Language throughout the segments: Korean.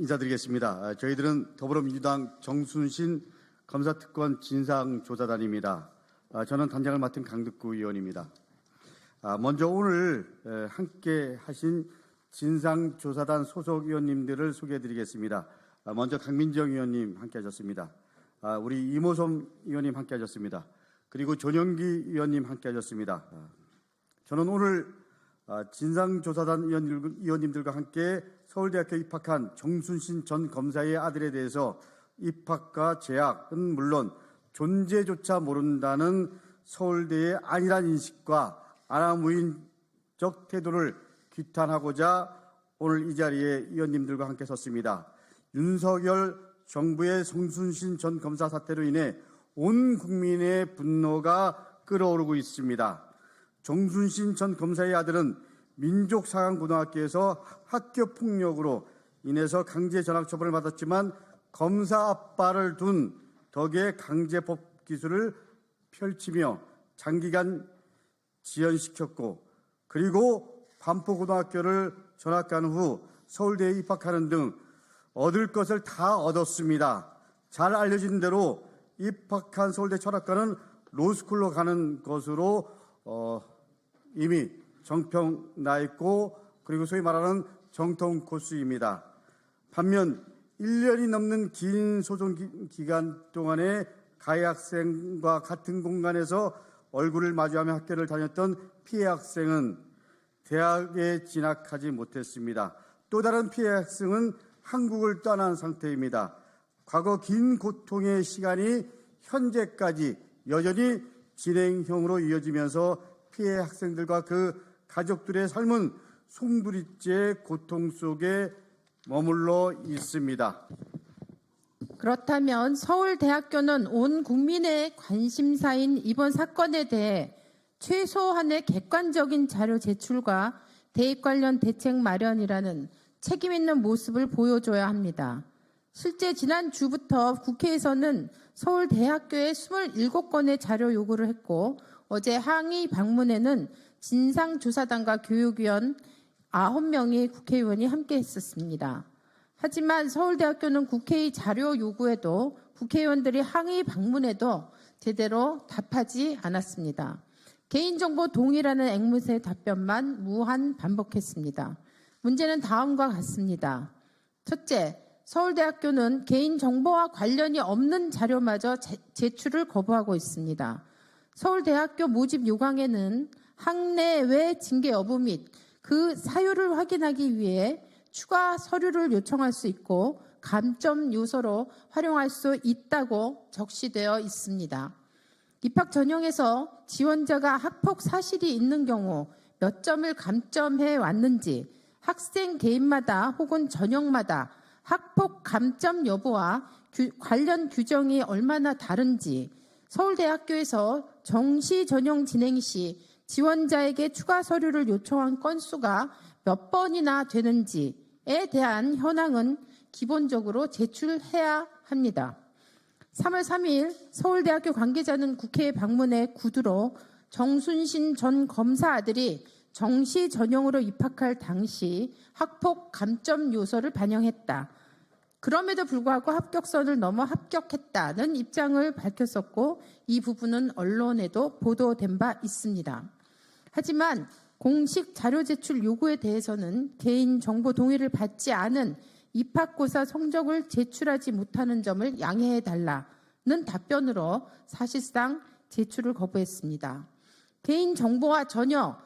인사드리겠습니다. 저희들은 더불어민주당 정순신 검사특권 진상조사단입니다. 저는 단장을 맡은 강득구 의원입니다. 먼저 오늘 함께 하신 진상조사단 소속 의원님들을 소개해드리겠습니다. 먼저 강민정 의원님 함께 하셨습니다. 우리 이모솜 의원님 함께 하셨습니다. 그리고 전영기 의원님 함께 하셨습니다. 저는 오늘 진상조사단 의원님들과 함께 서울대학교 입학한 정순신 전 검사의 아들에 대해서 입학과 재학은 물론 존재조차 모른다는 서울대의 안일한 인식과 아나무인적 태도를 규탄하고자 오늘 이 자리에 의원님들과 함께 섰습니다. 윤석열 정부의 정순신 전 검사 사태로 인해 온 국민의 분노가 끓어오르고 있습니다. 정순신 전 검사의 아들은 민족사관고등학교에서 학교폭력으로 인해서 강제 전학 처분을 받았지만 검사 아빠를 둔 덕에 강제법 기술을 펼치며 장기간 지연시켰고 그리고 반포고등학교를 전학 간 후 서울대에 입학하는 등 얻을 것을 다 얻었습니다. 잘 알려진 대로 입학한 서울대 철학과는 로스쿨로 가는 것으로 이미 정평 나 있고 그리고 소위 말하는 정통 코스입니다. 반면 1년이 넘는 긴 소송 기간 동안에 가해 학생과 같은 공간에서 얼굴을 마주하며 학교를 다녔던 피해 학생은 대학에 진학하지 못했습니다. 또 다른 피해 학생은 한국을 떠난 상태입니다. 과거 긴 고통의 시간이 현재까지 여전히 진행형으로 이어지면서 피해 학생들과 그 가족들의 삶은 송두리째 고통 속에 머물러 있습니다. 그렇다면 서울대학교는 온 국민의 관심사인 이번 사건에 대해 최소한의 객관적인 자료 제출과 대입 관련 대책 마련이라는 책임 있는 모습을 보여줘야 합니다. 실제 지난주부터 국회에서는 서울대학교에 27건의 자료 요구를 했고 어제 항의 방문에는 진상조사단과 교육위원 9명의 국회의원이 함께 했었습니다. 하지만 서울대학교는 국회의 자료 요구에도 국회의원들이 항의 방문에도 제대로 답하지 않았습니다. 개인정보 동의라는 앵무새 답변만 무한 반복했습니다. 문제는 다음과 같습니다. 첫째, 서울대학교는 개인정보와 관련이 없는 자료마저 제출을 거부하고 있습니다. 서울대학교 모집 요강에는 학내외 징계 여부 및 그 사유를 확인하기 위해 추가 서류를 요청할 수 있고 감점 요소로 활용할 수 있다고 적시되어 있습니다. 입학 전형에서 지원자가 학폭 사실이 있는 경우 몇 점을 감점해 왔는지 학생 개인마다 혹은 전형마다 학폭 감점 여부와 관련 규정이 얼마나 다른지 서울대학교에서 정시 전형 진행 시 지원자에게 추가 서류를 요청한 건수가 몇 번이나 되는지에 대한 현황은 기본적으로 제출해야 합니다. 3월 3일 서울대학교 관계자는 국회에 방문해 구두로 정순신 전 검사 아들이 정시 전형으로 입학할 당시 학폭 감점 요소를 반영했다. 그럼에도 불구하고 합격선을 넘어 합격했다는 입장을 밝혔었고 이 부분은 언론에도 보도된 바 있습니다. 하지만 공식 자료 제출 요구에 대해서는 개인정보 동의를 받지 않은 입학고사 성적을 제출하지 못하는 점을 양해해달라는 답변으로 사실상 제출을 거부했습니다. 개인정보와 전혀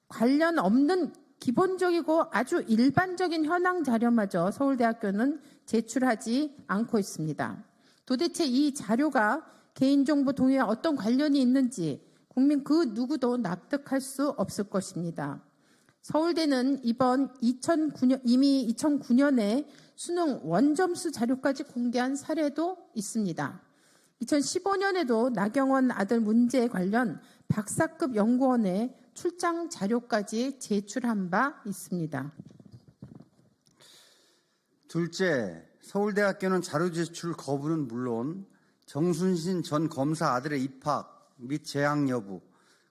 관련 없는 기본적이고 아주 일반적인 현황 자료마저 서울대학교는 제출하지 않고 있습니다. 도대체 이 자료가 개인정보 동의와 어떤 관련이 있는지 국민 그 누구도 납득할 수 없을 것입니다. 서울대는 이미 2009년에 수능 원점수 자료까지 공개한 사례도 있습니다. 2015년에도 나경원 아들 문제 관련 박사급 연구원의 출장 자료까지 제출한 바 있습니다. 둘째, 서울대학교는 자료 제출 거부는 물론 정순신 전 검사 아들의 입학 및 재학 여부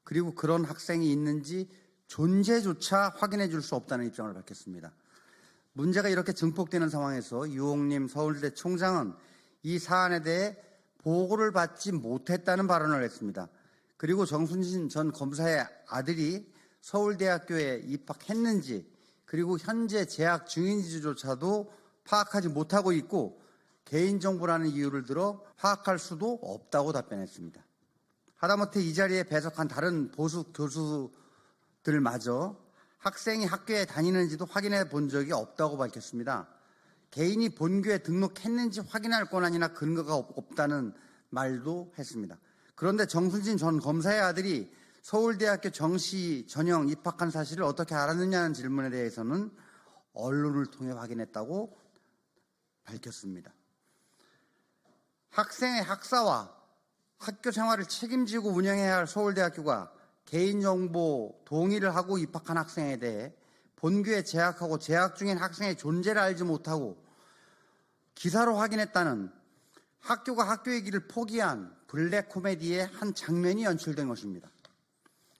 그리고 그런 학생이 있는지 존재조차 확인해 줄 수 없다는 입장을 밝혔습니다. 문제가 이렇게 증폭되는 상황에서 유홍림 서울대 총장은 이 사안에 대해 보고를 받지 못했다는 발언을 했습니다. 그리고 정순신 전 검사의 아들이 서울대학교에 입학했는지 그리고 현재 재학 중인지조차도 파악하지 못하고 있고 개인정보라는 이유를 들어 파악할 수도 없다고 답변했습니다. 하다못해 이 자리에 배석한 다른 보수 교수들마저 학생이 학교에 다니는지도 확인해 본 적이 없다고 밝혔습니다. 개인이 본교에 등록했는지 확인할 권한이나 근거가 없다는 말도 했습니다. 그런데 정순신 전 검사의 아들이 서울대학교 정시 전형 입학한 사실을 어떻게 알았느냐는 질문에 대해서는 언론을 통해 확인했다고 밝혔습니다. 학생의 학사와 학교 생활을 책임지고 운영해야 할 서울대학교가 개인정보 동의를 하고 입학한 학생에 대해 본교에 재학하고 재학 중인 학생의 존재를 알지 못하고 기사로 확인했다는 학교가 학교의 길을 포기한 블랙 코미디의 한 장면이 연출된 것입니다.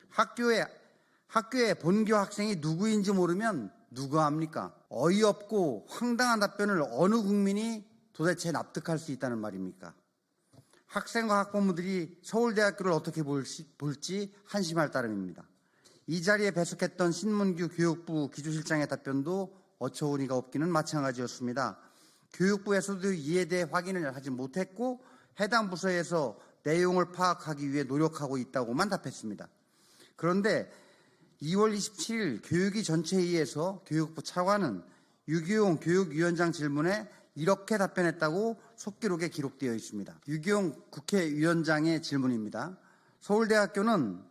학교의 본교 학생이 누구인지 모르면 누가 합니까? 어이없고 황당한 답변을 어느 국민이 도대체 납득할 수 있다는 말입니까? 학생과 학부모들이 서울대학교를 어떻게 볼지 한심할 따름입니다. 이 자리에 배석했던 신문규 교육부 기조실장의 답변도 어처구니가 없기는 마찬가지였습니다. 교육부에서도 이에 대해 확인을 하지 못했고 해당 부서에서 내용을 파악하기 위해 노력하고 있다고만 답했습니다. 그런데 2월 27일 교육위 전체회의에서 교육부 차관은 유기용 교육위원장 질문에 이렇게 답변했다고 속기록에 기록되어 있습니다. 유기용 국회위원장의 질문입니다. 서울대는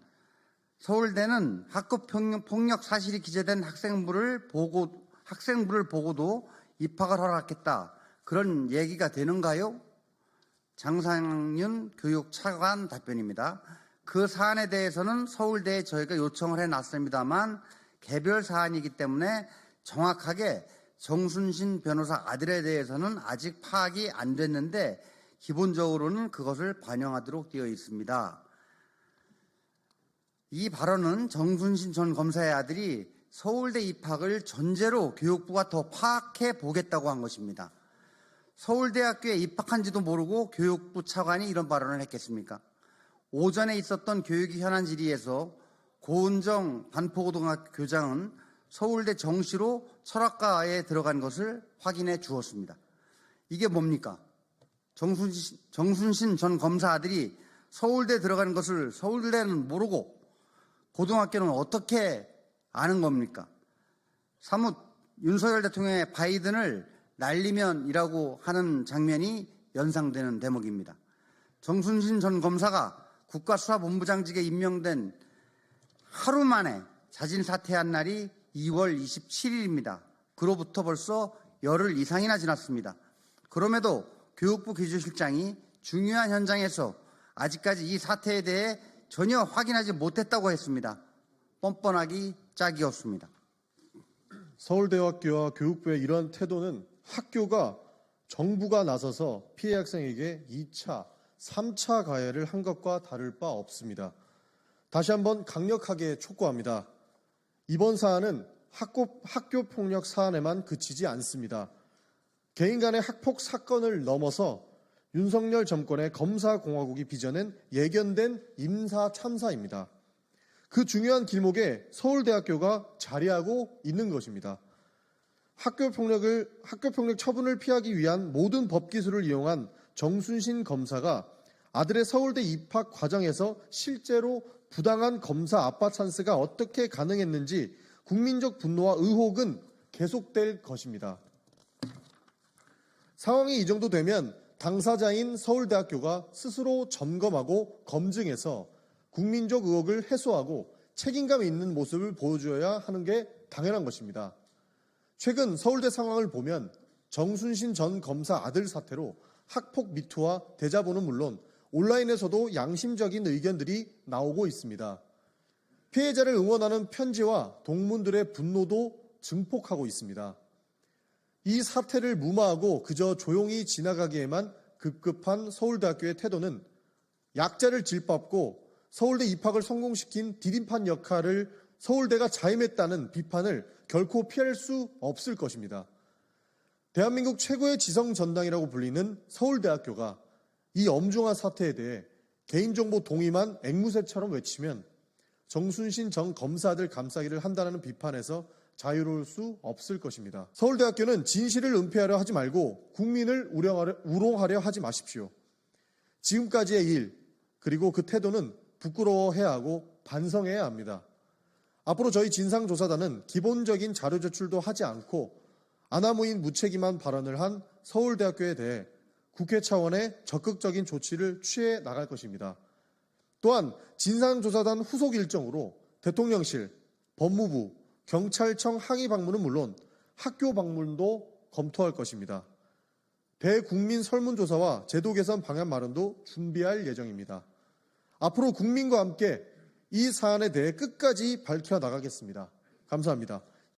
학급 폭력 사실이 기재된 학생부를 보고도 입학을 허락했다. 그런 얘기가 되는가요? 장상윤 교육차관 답변입니다. 그 사안에 대해서는 서울대에 저희가 요청을 해놨습니다만 개별 사안이기 때문에 정확하게 정순신 변호사 아들에 대해서는 아직 파악이 안 됐는데 기본적으로는 그것을 반영하도록 되어 있습니다. 이 발언은 정순신 전 검사의 아들이 서울대 입학을 전제로 교육부가 더 파악해 보겠다고 한 것입니다. 서울대학교에 입학한지도 모르고 교육부 차관이 이런 발언을 했겠습니까? 오전에 있었던 교육위 현안 질의에서 고은정 반포고등학교 교장은 서울대 정시로 철학과에 들어간 것을 확인해 주었습니다. 이게 뭡니까? 정순신 전 검사 아들이 서울대 들어가는 것을 서울대는 모르고 고등학교는 어떻게 아는 겁니까? 사뭇 윤석열 대통령의 바이든을 날리면이라고 하는 장면이 연상되는 대목입니다. 정순신 전 검사가 국가수사본부장직에 임명된 하루 만에 자진 사퇴한 날이 2월 27일입니다. 그로부터 벌써 열흘 이상이나 지났습니다. 그럼에도 교육부 기조실장이 중요한 현장에서 아직까지 이 사태에 대해 전혀 확인하지 못했다고 했습니다. 뻔뻔하기 짝이었습니다. 서울대학교와 교육부의 이러한 태도는 학교가 정부가 나서서 피해 학생에게 2차, 3차 가해를 한 것과 다를 바 없습니다. 다시 한번 강력하게 촉구합니다. 이번 사안은 학교 폭력 사안에만 그치지 않습니다. 개인 간의 학폭 사건을 넘어서 윤석열 정권의 검사공화국이 빚어낸 예견된 임사 참사입니다. 그 중요한 길목에 서울대학교가 자리하고 있는 것입니다. 학교폭력 처분을 피하기 위한 모든 법기술을 이용한 정순신 검사가 아들의 서울대 입학 과정에서 실제로 부당한 검사 아빠 찬스가 어떻게 가능했는지 국민적 분노와 의혹은 계속될 것입니다. 상황이 이 정도 되면 당사자인 서울대학교가 스스로 점검하고 검증해서 국민적 의혹을 해소하고 책임감 있는 모습을 보여줘야 하는 게 당연한 것입니다. 최근 서울대 상황을 보면 정순신 전 검사 아들 사태로 학폭 미투와 대자보는 물론 온라인에서도 양심적인 의견들이 나오고 있습니다. 피해자를 응원하는 편지와 동문들의 분노도 증폭하고 있습니다. 이 사태를 무마하고 그저 조용히 지나가기에만 급급한 서울대학교의 태도는 약자를 질밟고 서울대 입학을 성공시킨 디딤판 역할을 서울대가 자임했다는 비판을 결코 피할 수 없을 것입니다. 대한민국 최고의 지성 전당이라고 불리는 서울대학교가 이 엄중한 사태에 대해 개인정보 동의만 앵무새처럼 외치면 정순신 전 검사들 감싸기를 한다는 비판에서 자유로울 수 없을 것입니다. 서울대학교는 진실을 은폐하려 하지 말고 국민을 우롱하려 하지 마십시오. 지금까지의 일, 그리고 그 태도는 부끄러워해야 하고 반성해야 합니다. 앞으로 저희 진상조사단은 기본적인 자료 제출도 하지 않고 아나무인 무책임한 발언을 한 서울대학교에 대해 국회 차원의 적극적인 조치를 취해 나갈 것입니다. 또한 진상조사단 후속 일정으로 대통령실, 법무부, 경찰청 항의 방문은 물론 학교 방문도 검토할 것입니다. 대국민 설문조사와 제도 개선 방안 마련도 준비할 예정입니다. 앞으로 국민과 함께 이 사안에 대해 끝까지 밝혀나가겠습니다. 감사합니다.